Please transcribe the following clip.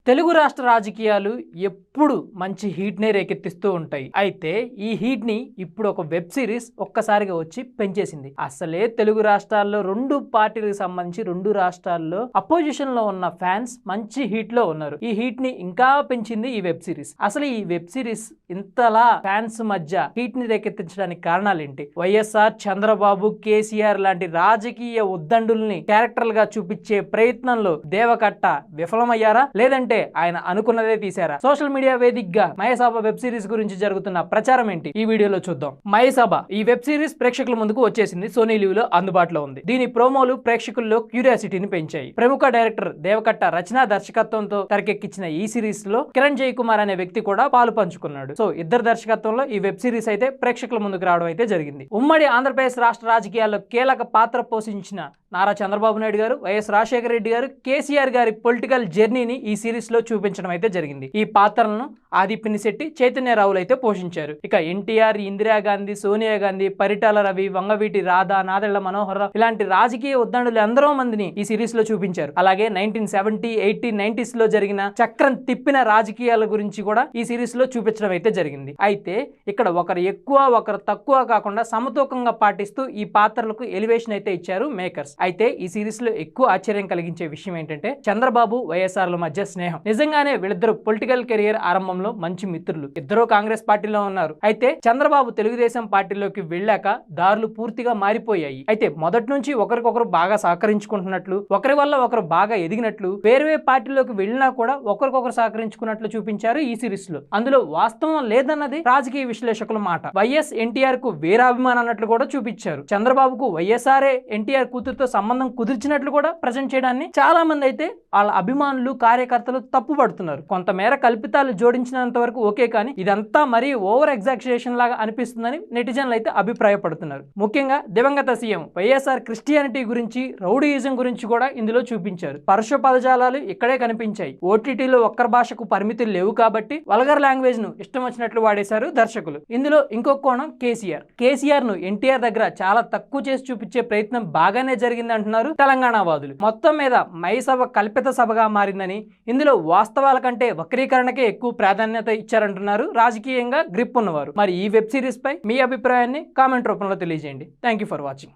తెలుగు రాష్ట్ర రాజకీయాలు ఎప్పుడు మంచి హీట్ నే రేకెత్తిస్తూ ఉంటాయి. అయితే ఈ హీట్ ని ఇప్పుడు ఒక వెబ్ సిరీస్ ఒక్కసారిగా వచ్చి పెంచేసింది. అసలే తెలుగు రాష్ట్రాల్లో రెండు పార్టీలకు సంబంధించి రెండు రాష్ట్రాల్లో అపోజిషన్ లో ఉన్న ఫ్యాన్స్ మంచి హీట్ లో ఉన్నారు. ఈ హీట్ ని ఇంకా పెంచింది ఈ వెబ్ సిరీస్. అసలు ఈ వెబ్ సిరీస్ ఇంతలా ఫ్యాన్స్ మధ్య హీట్ ని రేకెత్తించడానికి కారణాలు ఏంటి? వైఎస్ఆర్, చంద్రబాబు, కేసీఆర్ లాంటి రాజకీయ ఉద్దండుల్ని క్యారెక్టర్లుగా చూపించే ప్రయత్నంలో దేవకట్ట విఫలమయ్యారా, లేదంటే ఆయన అనుకున్నదే తీశారా? సోషల్ మీడియా వేదికగా మహేసాబ వెబ్ సిరీస్ గురించి జరుగుతున్న ప్రచారం ఏంటి ఈ వీడియోలో చూద్దాం. మహేసాబ ఈ వెబ్ సిరీస్ ప్రేక్షకుల ముందుకు వచ్చేసింది. సోనీ లీవ్ లో అందుబాటులో ఉంది. దీని ప్రోమోలు ప్రేక్షకుల్లో క్యూరియాసిటీని పెంచాయి. ప్రముఖ డైరెక్టర్ దేవకట్ట రచనా దర్శకత్వంతో తెరకెక్కించిన ఈ సిరీస్ లో కిరణ్ జై కుమార్ అనే వ్యక్తి కూడా పాలు పంచుకున్నాడు. సో ఇద్దరు దర్శకత్వంలో ఈ వెబ్ సిరీస్ అయితే ప్రేక్షకుల ముందుకు రావడం అయితే జరిగింది. ఉమ్మడి ఆంధ్రప్రదేశ్ రాష్ట్ర రాజకీయాల్లో కీలక పాత్ర పోషించిన నారా చంద్రబాబు నాయుడు గారు, వైఎస్ రాజశేఖర రెడ్డి గారు, కేసీఆర్ గారి పొలిటికల్ జర్నీని ఈ సిరీస్ లో చూపించడం అయితే జరిగింది. ఈ పాత్రలను ఆది పినిశెట్టి, చైతన్యరావులు అయితే పోషించారు. ఇక ఎన్టీఆర్, ఇందిరాగాంధీ, సోనియా గాంధీ, పరిటాల రవి, వంగవీటి రాధా, నాదెళ్ల మనోహర్ రావు ఇలాంటి రాజకీయ ఉద్దండులు ఎందరో మందిని ఈ సిరీస్ లో చూపించారు. అలాగే 1970, 80, 90s లో జరిగిన చక్రం తిప్పిన రాజకీయాల గురించి కూడా ఈ సిరీస్ లో చూపించడం అయితే జరిగింది. అయితే ఇక్కడ ఒకరు ఎక్కువ ఒకరు తక్కువ కాకుండా సమతూకంగా పాటిస్తూ ఈ పాత్రలకు ఎలివేషన్ అయితే ఇచ్చారు మేకర్స్. అయితే ఈ సిరీస్ లో ఎక్కువ ఆశ్చర్యం కలిగించే విషయం ఏంటంటే చంద్రబాబు, వైఎస్ఆర్ల మధ్య స్నేహం. నిజంగానే వీళ్ళిద్దరు పొలిటికల్ కెరియర్ ఆరంభంలో మంచి మిత్రులు. ఇద్దరు కాంగ్రెస్ పార్టీలో ఉన్నారు. అయితే చంద్రబాబు తెలుగుదేశం పార్టీలోకి వెళ్ళాక దారులు పూర్తిగా మారిపోయాయి. అయితే మొదటి నుంచి ఒకరికొకరు బాగా సహకరించుకుంటున్నట్లు, ఒకరి వల్ల ఒకరు బాగా ఎదిగినట్లు, వేరే పార్టీలోకి వెళ్ళినా కూడా ఒకరికొకరు సహకరించుకున్నట్లు చూపించారు ఈ సిరీస్ లో. అందులో వాస్తవం లేదన్నది రాజకీయ విశ్లేషకుల మాట. వైఎస్ ఎన్టీఆర్ కు వీరాభిమానం అన్నట్లు కూడా చూపించారు. చంద్రబాబుకు వైఎస్ఆర్ఏ ఎన్టీఆర్ కూతురుతో సంబంధం కుదిర్చినట్లు కూడా ప్రజెంట్ చేయడాన్ని చాలా మంది అయితే వాళ్ళ అభిమానులు, కార్యకర్తలు తప్పుపడుతున్నారు. కొంతమేర కల్పితాలు జోడించినంత వరకు ఓకే, కానీ ఇదంతా మరీ ఓవర్ ఎగ్జాక్యులేషన్ లాగా అనిపిస్తుందని నెటిజన్లు అయితే అభిప్రాయపడుతున్నారు. ముఖ్యంగా దివంగత సీఎం వైఎస్ఆర్ క్రిస్టియానిటీ గురించి, రౌడీయిజం గురించి కూడా ఇందులో చూపించారు. పరుష పదజాలాలు ఇక్కడే కనిపించాయి. ఓటీటీలో ఒక్కరి భాషకు పరిమితులు లేవు కాబట్టి వల్గర్ లాంగ్వేజ్ ను ఇష్టం వచ్చినట్లు వాడేశారు దర్శకులు. ఇందులో ఇంకొక కోణం కేసీఆర్ ను ఎన్టీఆర్ దగ్గర చాలా తక్కువ చేసి చూపించే ప్రయత్నం బాగానే జరిగింది అంటున్నారు తెలంగాణ వాదులు. మొత్తం మీద మహేసభ కల్పిత సభగా మారిందని, ఇందులో వాస్తవాల కంటే వక్రీకరణకే ఎక్కువ ప్రాధాన్యత ఇచ్చారంటున్నారు రాజకీయంగా గ్రిప్ ఉన్నవారు. మరి ఈ వెబ్ సిరీస్ పై మీ అభిప్రాయాన్ని కామెంట్ రూపంలో తెలియజేయండి. Thank you for watching.